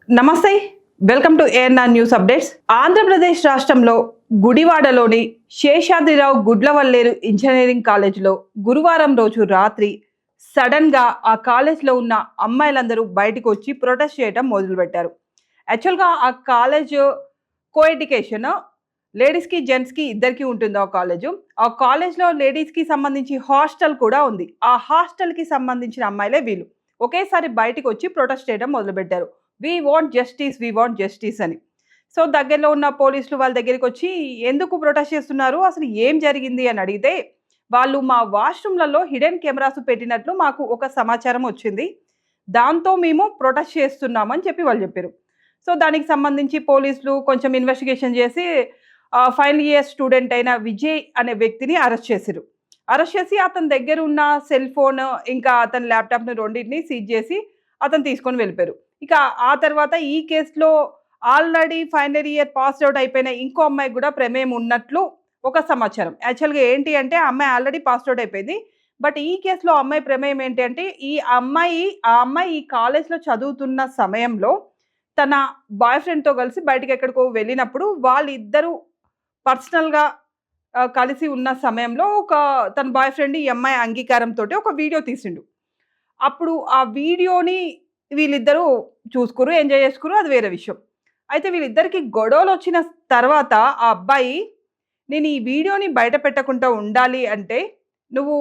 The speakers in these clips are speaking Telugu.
నమస్తే. Welcome to ANR news updates. Andhra Pradesh రాష్ట్రంలో గుడివాడలోని శేషాద్రిరావు గుడ్లవల్లేరు ఇంజనీరింగ్ కాలేజీలో గురువారం రోజు రాత్రి సడన్గా ఆ కాలేజ్లో ఉన్న అమ్మాయిలందరూ బయటకు వచ్చి ప్రొటెస్ట్ చేయడం మొదలుపెట్టారు. యాక్చువల్గా ఆ కాలేజ్ కో ఎడ్యుకేషన్, లేడీస్కి జెంట్స్కి ఇద్దరికి ఉంటుంది. ఆ కాలేజ్లో లేడీస్కి సంబంధించి హాస్టల్ కూడా ఉంది. ఆ హాస్టల్కి సంబంధించిన అమ్మాయిలే వీళ్ళు ఒకేసారి బయటకు వచ్చి ప్రొటెస్ట్ చేయడం మొదలుపెట్టారు. వీ వాంట్ జస్టిస్ అని. సో దగ్గరలో ఉన్న పోలీసులు వాళ్ళ దగ్గరికి వచ్చి ఎందుకు ప్రొటెస్ట్ చేస్తున్నారు, అసలు ఏం జరిగింది అని అడిగితే, వాళ్ళు మా వాష్రూమ్లలో హిడెన్ కెమెరాస్ పెట్టినట్లు మాకు ఒక సమాచారం వచ్చింది, దాంతో మేము ప్రొటెస్ట్ చేస్తున్నామని చెప్పి వాళ్ళు చెప్పారు. సో దానికి సంబంధించి పోలీసులు కొంచెం ఇన్వెస్టిగేషన్ చేసి ఫైనల్ ఇయర్ స్టూడెంట్ అయిన విజయ్ అనే వ్యక్తిని అరెస్ట్ చేశారు. అరెస్ట్ చేసి అతని దగ్గర ఉన్న సెల్ ఫోన్ ఇంకా అతని ల్యాప్టాప్ని రెండింటిని సీజ్ చేసి అతను తీసుకొని వెళ్ళిపోయారు. ఇక ఆ తర్వాత ఈ కేసులో already final year pass out అయిపోయిన ఇంకో అమ్మాయి కూడా ప్రమేయం ఉన్నట్లు ఒక సమాచారం. యాక్చువల్గా ఏంటి అంటే ఆ అమ్మాయి ఆల్రెడీ పాస్ అవుట్ అయిపోయింది. బట్ ఈ కేసులో అమ్మాయి ప్రమేయం ఏంటి అంటే ఆ అమ్మాయి ఈ కాలేజ్లో చదువుతున్న సమయంలో తన బాయ్ ఫ్రెండ్తో కలిసి బయటకు ఎక్కడికో వెళ్ళినప్పుడు వాళ్ళిద్దరూ పర్సనల్గా కలిసి ఉన్న సమయంలో తన బాయ్ ఫ్రెండ్ ఈ అమ్మాయి అంగీకారంతో ఒక వీడియో తీసిండు. అప్పుడు ఆ వీడియోని వీళ్ళిద్దరూ చూసుకుర్రు, ఎంజాయ్ చేసుకుర్రు, అది వేరే విషయం. అయితే వీళ్ళిద్దరికి గొడవలొచ్చిన తర్వాత ఆ అబ్బాయి, నేను ఈ వీడియోని బయట పెట్టకుండా ఉండాలి అంటే, నువ్వు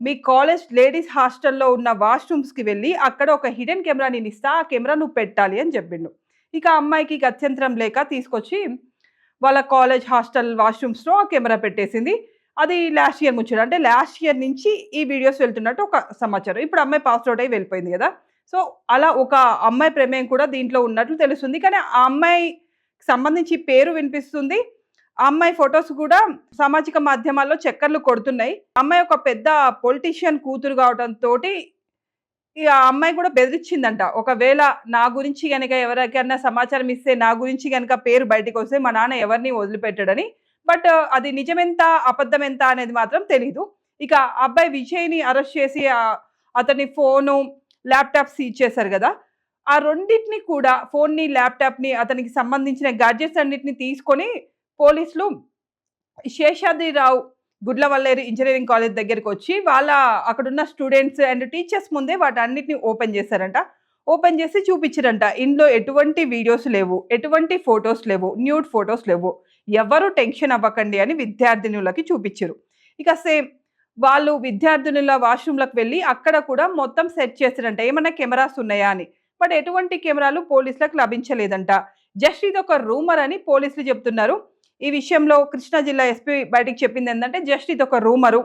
మీ కాలేజ్ లేడీస్ హాస్టల్‌లో ఉన్న వాష్‌రూమ్స్‌కి వెళ్ళి అక్కడ ఒక హిడెన్ కెమెరా నేనిస్తా, ఆ కెమెరా నువ్వు పెట్టాలి అని చెప్పిండు. ఇక ఆ అమ్మాయికి గత్యంతరం లేక తీసుకొచ్చి వాళ్ళ కాలేజ్ హాస్టల్ వాష్‌రూమ్స్‌లో ఆ కెమెరా పెట్టేసింది. అది లాస్ట్ ఇయర్ ముచ్చట. అంటే లాస్ట్ ఇయర్ నుంచి ఈ వీడియోస్ వెళ్తున్నట్టు ఒక సమాచారం. ఇప్పుడు అమ్మాయి పాస్ అవుట్ అయ్యి వెళ్ళిపోయింది గదా! సో, అలా ఒక అమ్మాయి ప్రమేయం కూడా దీంట్లో ఉన్నట్లు తెలుస్తుంది. కానీ ఆ అమ్మాయికి సంబంధించి పేరు వినిపిస్తుంది. ఆ అమ్మాయి ఫోటోస్ కూడా సామాజిక మాధ్యమాల్లో చక్కర్లు కొడుతున్నాయి. అమ్మాయి ఒక పెద్ద పొలిటీషియన్ కూతురు కావడంతోటి ఆ అమ్మాయి కూడా బెదిరించిందంట. ఒకవేళ నా గురించి గనక ఎవరికన్నా సమాచారం ఇస్తే, నా గురించి గనక పేరు బయటికొస్తే మా నాన్న ఎవరిని వదిలిపెట్టడని. బట్ అది నిజమెంత, అబద్ధమెంత అనేది మాత్రం తెలీదు. ఇక అబ్బాయి విజయ్‌ని అరెస్ట్ చేసి అతని ఫోను, ల్యాప్‌టాప్ సీజ్ చేశారు గదా! ఆ రెండిటిని కూడా ఫోన్‌ని, ల్యాప్‌టాప్‌ని అతనికి సంబంధించిన గాడ్జెట్స్ అన్నిటిని తీసుకొని పోలీసులు శేషాద్రిరావు గుడ్లవల్లేరు ఇంజినీరింగ్ కాలేజ్ దగ్గరికొచ్చి అక్కడున్న స్టూడెంట్స్ అండ్ టీచర్స్ ముందే వాటన్నిటిని ఓపెన్ చేశారంట. ఓపెన్ చేసి చూపిచ్చిరంట. ఇందులో ఎటువంటి వీడియోస్ లేవు, ఎటువంటి ఫోటోస్ లేవు, న్యూడ్ ఫోటోస్ లేవు. ఎవరు టెన్షన్ అవ్వకండి అని విద్యార్థినులకి చూపిచ్చిరు. ఇక సేమ్ వాళ్ళు విద్యార్థినుల వాష్‌రూమ్‌లకు వెళ్ళి అక్కడ కూడా మొత్తం సెట్ చేసిరంట. ఏమన్నా కెమెరాస్ ఉన్నాయా అని. బట్ ఎటువంటి కెమెరాలు పోలీసులకు లభించలేదంట. జస్ట్ ఇదొక రూమర్ అని పోలీసులు చెప్తున్నారు. ఈ విషయంలో కృష్ణా జిల్లా ఎస్పీ బయటికి చెప్పిందేందంటే, జస్ట్ ఇదొక రూమరు.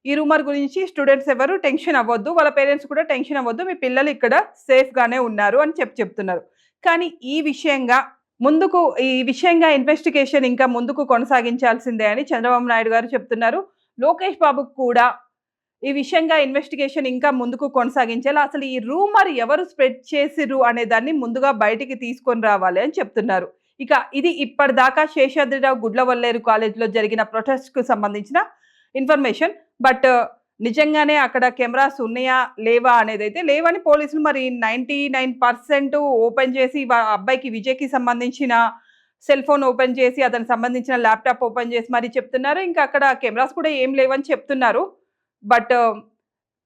ఈ రూమర్ గురించి స్టూడెంట్స్ ఎవరు టెన్షన్ అవ్వద్దు. వాళ్ళ పేరెంట్స్ కూడా టెన్షన్ అవ్వద్దు. మీ పిల్లలు ఇక్కడ సేఫ్‌గానే ఉన్నారు అని చెప్తున్నారు. కానీ ఈ విషయంగా ఇన్వెస్టిగేషన్ ఇంకా ముందుకు కొనసాగించాల్సిందే అని చంద్రబాబు నాయుడు గారు చెప్తున్నారు. లోకేష్ బాబుకు కూడా ఈ విషయంగా ఇన్వెస్టిగేషన్ ఇంకా ముందుకు కొనసాగించాలి. అసలు ఈ రూమర్ ఎవరు స్ప్రెడ్ చేసిర్రు అనే దాన్ని ముందుగా బయటికి తీసుకొని రావాలి అని చెప్తున్నారు. ఇక ఇది ఇప్పటిదాకా శేషాద్రిరావు గుడ్లవల్లేరు కాలేజ్‌లో జరిగిన ప్రొటెస్ట్‌కు సంబంధించిన ఇన్ఫర్మేషన్. బట్ నిజంగానే అక్కడ కెమెరాస్ ఉన్నాయా? లేవా? అనేదైతే లేవని పోలీసులు మరి 99% ఓపెన్ చేసి అబ్బాయికి విజయ్‌కి సంబంధించిన సెల్ ఫోన్ ఓపెన్ చేసి, అతనికి సంబంధించిన ల్యాప్‌టాప్ ఓపెన్ చేసి మరి చెప్తున్నారు. ఇంకా అక్కడ కెమెరాస్ కూడా ఏం లేవని చెప్తున్నారు. బట్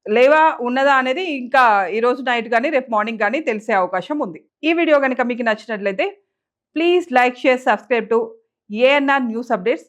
లేవా? ఉన్నదా? అనేది ఇంకా ఈరోజు నైట్ గాని, రేపు మార్నింగ్ గాని తెలిసే అవకాశం ఉంది. ఈ వీడియో గనుక మీకు నచ్చినట్లయితే please like, share, subscribe to ANR News Updates.